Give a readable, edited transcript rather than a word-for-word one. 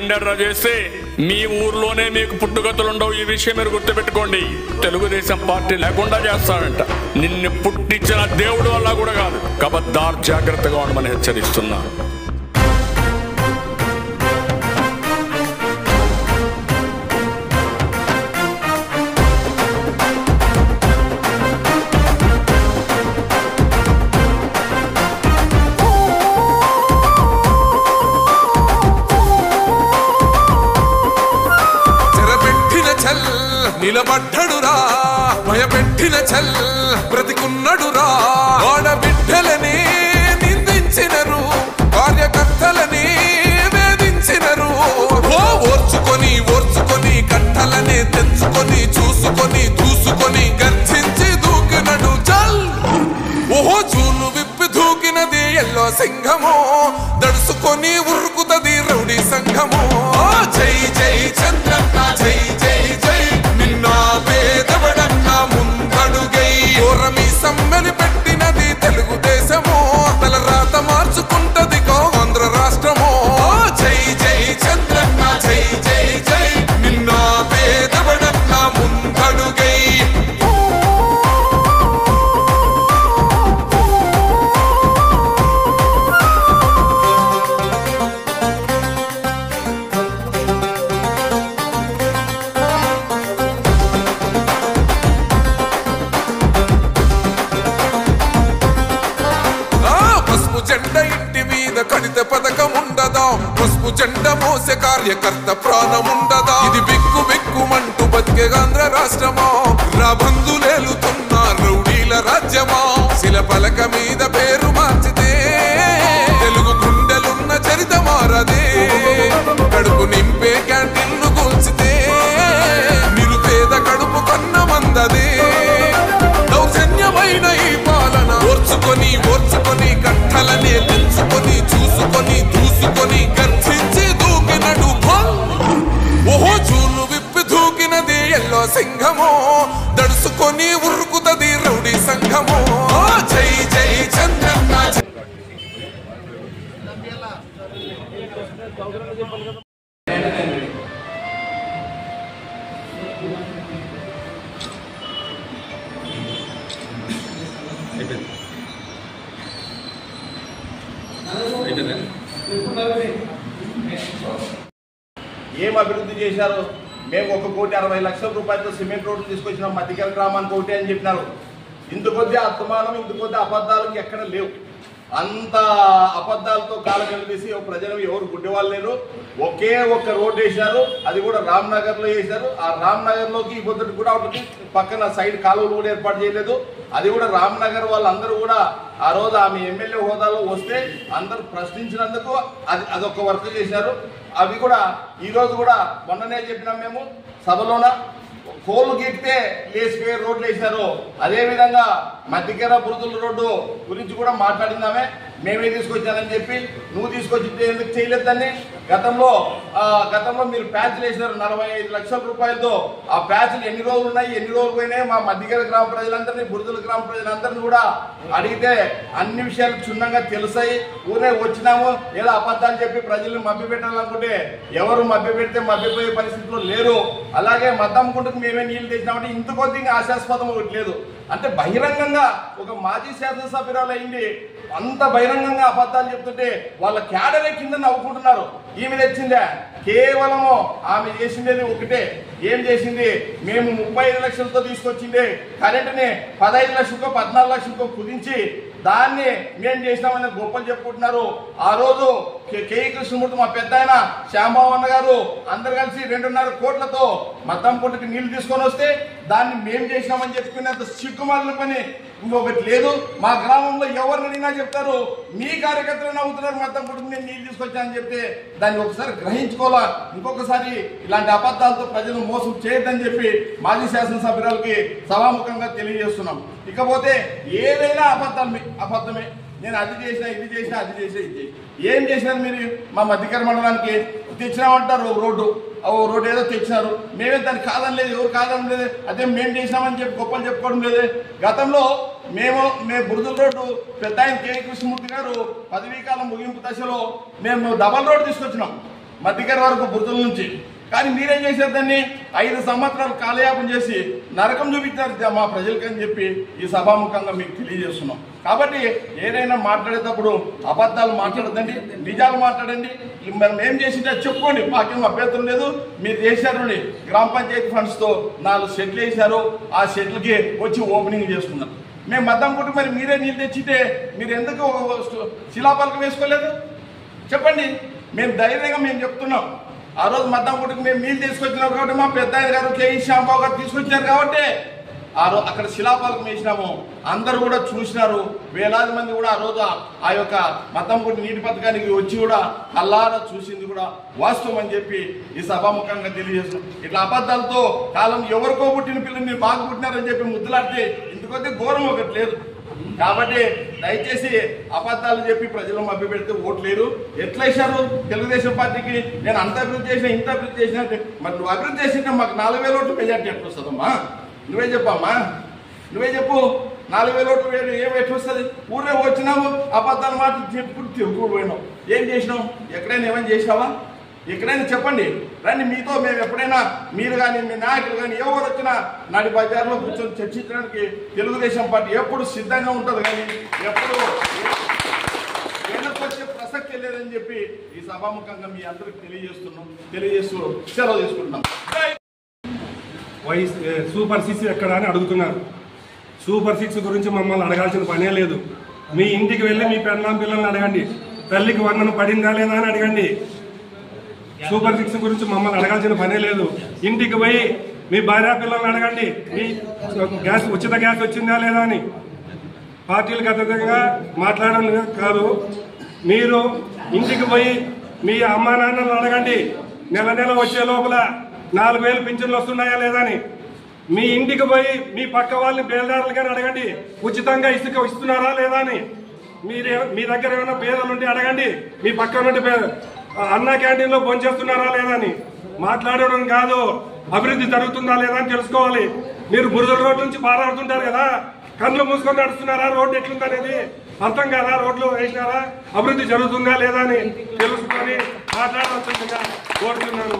బండెర్ర చేస్తే మీ ఊర్లోనే మీకు పుట్టుగతులు ఉండవు. ఈ విషయం మీరు గుర్తుపెట్టుకోండి. తెలుగుదేశం పార్టీ లేకుండా చేస్తాడంట. నిన్ను పుట్టించిన దేవుడు వల్ల కూడా కాదు. కబద్దార్, జాగ్రత్తగా ఉండమని హెచ్చరిస్తున్నాను. నిలబడ్డడురా భయపెట్టిన చల్ బ్రతికున్నడురా ఆడబిడ్డలని నిందించినరు, కార్యకర్తలని వేధించినరు. ఓర్చుకొని ఓర్చుకొని కట్టలనే తెంచుకొని చూసుకొని దూసుకొని గర్జించి దూకినడు చల్. ఓహో చూలు విప్పి దూకినది ఎల్లో సింహము, దడుసుకొని ఉరుకుతది రౌడీ సంఘము. జై జై చంద్రన్న జై జై జై, నిన్న పేదవడన్న ముందడుగై ఓరమి సమ్మెలి పెట్టినది తెలుగుదేశము, తలరాత మార్చుకుంటది ఆంధ్ర రాష్ట్రము. జై జై చంద్రన్న జై జై జై, నిన్న పేదవడన్న ముందడుగై. కడిత పథకం ఉండదా, పసుపు జెండ మోసే కార్యకర్త ప్రాణముండదా. ఇది బిక్కు బిక్కుమంటూ బతికే ఆంధ్ర రాష్ట్రమా, రాబందులేలుతున్న రౌడీల రాజ్యమా. శిలపలక మీద పేరు మార్చితే తెలుగు గుండెలున్న చరిత మారదే. కడుపు నింపే క్యాంటీన్లు కూల్చితే నిరుపేద కడుపు కన్న మందదే. దౌర్జన్యమైన ఈ పాలన ఓర్చుకొని ఓర్చుకొని కట్టలనే తెంచుకొని చూసుకొని దూసుకొని గర్జించి దూకినడు. ఓహో చూలు విప్పి దూకినది ఎల్లో సింహము, దడుసుకొని ఉరుకుతది రౌడీ సంఘము. జై జై చంద్రన్న. ఏం అభివృద్ధి చేశారు? మేము 1,60,00,000 రూపాయలతో సిమెంట్ రోడ్లు తీసుకొచ్చినాం మధ్యకర గ్రామానికి ఒకటి అని చెప్పినారు. ఇందుకొద్ది అర్థమానం, ఇందుకొద్ది అబద్ధాలు ఎక్కడ లేవు. అంత అబద్ధాలతో కాలం తీసి ప్రజలు ఎవరు గుడ్డేవాళ్ళు లేరు. ఒకే ఒక్క రోడ్డు వేశారు, అది కూడా రామ్నగర్ లో వేశారు. ఆ రామ్నగర్ లోకి ఈ పొద్దుటి కూడా ఒకటి పక్కన సైడ్ కాలువలు కూడా ఏర్పాటు చేయలేదు. అది కూడా రామ్నగర్ వాళ్ళందరూ కూడా ఆ రోజు ఆమె ఎమ్మెల్యే హోదాలో వస్తే అందరూ ప్రశ్నించినందుకు అదొక వర్క్ చేశారు. అవి కూడా ఈ రోజు కూడా మొన్ననే చెప్పినాం మేము సభలోన, కోళ్ళు గీకితే లేచిపోయే రోడ్లు వేశారు. అదేవిధంగా మధ్యకెర బురదల రోడ్డు గురించి కూడా మాట్లాడిందామే. మేమే తీసుకొచ్చానని చెప్పి నువ్వు తీసుకొచ్చి ఎందుకు చేయలేదు దాన్ని? గతంలో మీరు ప్యాచ్లు వేసినారు 45 లక్షల రూపాయలతో. ఆ ప్యాచ్లు ఎన్ని రోజులు ఉన్నాయి, ఎన్ని రోజులు పోయినాయి? మా మధ్యకెర గ్రామ ప్రజలందరినీ, బురదల గ్రామ ప్రజలందరినీ కూడా అడిగితే అన్ని విషయాలు క్షుణ్ణంగా తెలుసాయి. ఊరే వచ్చినాము ఏదో అబద్ధాలు చెప్పి ప్రజల్ని మభ్యపెట్టాలనుకుంటే ఎవరు మభ్యపెడితే మభ్యపోయే పరిస్థితుల్లో లేరు. అలాగే మద్దమ్ముకుంటూ మేమే నీళ్లు తెచ్చినామంటే ఇంత కొద్దిగా ఆశాస్పదం ఒకటి లేదు. అంటే బహిరంగంగా ఒక మాజీ శాసనసభ్యురాలు అయింది అంత బహిరంగంగా అబద్ధాలు చెప్తుంటే వాళ్ళ క్యాడరే కింద నవ్వుకుంటున్నారు. ఈమె తెచ్చిందే కేవలము ఆమె చేసిండేది ఒకటే. ఏం చేసింది? మేము 35 లక్షలతో తీసుకొచ్చింది కరెంటుని 15 లక్షలకో 14 లక్షలకో కుదించి దాన్ని మేము చేసినామని గొప్పలు చెప్పుకుంటున్నారు. ఆ రోజు కేఈ కృష్ణమూర్తి, మా పెద్ద ఆయన శ్యాంబాబు అన్న గారు అందరు కలిసి 2.5 కోట్లతో మద్దంపుట్టుకి నీళ్లు తీసుకొని వస్తే దాన్ని మేము చేసినామని చెప్పుకునేంత సిగ్గుమాలిన పని ఇంకొకటి లేదు. మా గ్రామంలో ఎవరిని అడిగినా చెప్తారు మీ కార్యకర్తలు నవ్వుతున్నారు మద్దంపుట్టుకి నేను నీళ్లు తీసుకొచ్చానని చెప్తే దాన్ని ఒకసారి గ్రహించుకోవాలా. ఇంకొకసారి ఇలాంటి అబద్ధాలతో ప్రజలు మోసం చేయొద్దని చెప్పి మాజీ శాసనసభ్యురాలకి సభాముఖంగా తెలియజేస్తున్నాం. ఇకపోతే ఏదైనా అబద్ధమే. నేను అది చేసినా, ఇది చేసినా, అది చేసినా, ఇది చేసి ఏం చేసినారు మీరు? మా మధ్యకర మండలానికి తెచ్చినామంటారు రోడ్డు ఏదో తెచ్చినారు. మేమే దాన్ని కాదనలేదు, ఎవరు కాదనలేదు. అదే మేము చేసినామని చెప్పి గొప్పలు చెప్పుకోవడం లేదు. గతంలో మేము బురదల రోడ్డు పెద్ద ఆయన కేఈ కృష్ణమూర్తి గారు పదవీ కాలం ముగింపు దశలో మేము డబల్ రోడ్డు తీసుకొచ్చినాం. మధ్యకర వరకు బురదల నుంచి. కానీ మీరేం చేశారు? దాన్ని 5 సంవత్సరాలు కాలయాపన చేసి నరకం చూపించారు మా ప్రజలకని చెప్పి ఈ సభాముఖంగా మీకు తెలియజేస్తున్నాం. కాబట్టి ఏదైనా మాట్లాడేటప్పుడు అబద్ధాలు మాట్లాడదండి, నిజాలు మాట్లాడండి. మనం ఏం చేసిందో చెప్పుకోండి, మాకేం అభ్యంతరం లేదు. మీరు చేశారు గ్రామ పంచాయతీ ఫండ్స్తో 4 షెడ్లు వేశారు, ఆ షెడ్లకి వచ్చి ఓపెనింగ్ చేసుకున్నారు. మేము మద్దం కొట్టి మరి మీరే నీళ్ళు తెచ్చితే మీరు ఎందుకు శిలాపలకం వేసుకోలేదు చెప్పండి. మేము ధైర్యంగా మేము చెప్తున్నాం. ఆ రోజు మద్దం కొట్టుకు మేము నీళ్ళు తీసుకొచ్చినాం కాబట్టి మా పెద్ద గారు కేఈ శ్యాంబాబు గారు తీసుకొచ్చారు కాబట్టి ఆ రోజు అక్కడ శిలాపలకం వేసినాము. అందరూ కూడా చూసినారు, వేలాది మంది కూడా ఆ రోజు ఆ యొక్క మద్దం కొట్టి నీటి పథకానికి వచ్చి కూడా కల్లారా చూసింది కూడా వాస్తవం అని చెప్పి ఈ సభాముఖంగా తెలియజేస్తున్నాం. ఇట్లా అబద్ధాలతో కాలం ఎవరికో పుట్టిన పిల్లల్ని బాగా పుట్టినారని చెప్పి ముద్దులాడితే ఇందుకొద్ది ఘోరం ఒకటి లేదు. కాబట్టి దయచేసి అబద్ధాలు చెప్పి ప్రజలు మభ్య పెడితే ఓట్లేరు. ఎట్లా వేశారు తెలుగుదేశం పార్టీకి? నేను అంత అభివృద్ధి చేసిన ఇంత అభివృద్ధి చేసిన, మరి నువ్వు అభివృద్ధి చేసింటే మాకు 4000 ఓట్లు మెజార్టీ ఎట్లా వస్తుందమ్మా? నువ్వే చెప్పమ్మా, నువ్వే చెప్పు. 4000 ఓట్లు ఏమి ఎట్లా వస్తుంది? ఊరే వచ్చినావు, అబద్ధాలు మాటలు చెప్పుడు తిరుగుపోయినావు. ఏం చేసినావు? ఎక్కడైనా ఏమైనా చేసావా? ఎక్కడైనా చెప్పండి రండి. మీతో మేము ఎప్పుడైనా మీరు కానీ మీ నాయకులు కానీ ఎవరు వచ్చినా నాటి బజార్లో కూర్చొని చర్చించడానికి తెలుగుదేశం పార్టీ ఎప్పుడు సిద్ధంగా ఉంటుంది. కానీ ఎప్పుడు వెనక్కి వచ్చే ప్రసక్తి లేదని చెప్పి ఈ సభాముఖంగా మీ అందరికి తెలియజేస్తూ సెలవు తీసుకుంటున్నాం. సూపర్ 6 ఎక్కడ అని అడుగుతున్నారు. సూపర్ 6 గురించి మమ్మల్ని అడగాల్సిన పనే లేదు. మీ ఇంటికి వెళ్ళి మీ పిల్లల్ని అడగండి, తల్లికి వందనం పడిందా లేదా అని అడగండి. సూపర్ 6 గురించి మమ్మల్ని అడగాల్సిన పనే లేదు. ఇంటికి పోయి మీ భార్య పిల్లల్ని అడగండి, మీ ఉచిత గ్యాస్ వచ్చిందా లేదా అని. పార్టీలకు అతీతంగా మాట్లాడడం కాదు. మీరు ఇంటికి పోయి మీ అమ్మా నాన్నలను అడగండి, నెల వచ్చే లోపల 4000 పింఛన్లు వస్తున్నాయా లేదా అని. మీ ఇంటికి పోయి మీ పక్క వాళ్ళని బేల్దారులు కానీ అడగండి, ఉచితంగా ఇసుక ఇస్తున్నారా లేదా అని. మీ దగ్గర ఏమైనా పేదలు ఉంటే అడగండి, మీ పక్క నుండి అన్న క్యాంటీన్లో భోంచేస్తున్నారా లేదా అని. మాట్లాడడం కాదు, అభివృద్ధి జరుగుతుందా లేదా అని తెలుసుకోవాలి. మీరు బురదల రోడ్డు నుంచి పారాడుతుంటారు కదా, కళ్ళు మూసుకొని నడుస్తున్నారా, రోడ్డు ఎట్లుందనేది అర్థం కాదా? రోడ్లు వేసినారా, అభివృద్ధి జరుగుతుందా లేదా అని తెలుసుకొని మాట్లాడాల్సిందిగా కోరుతున్నాను.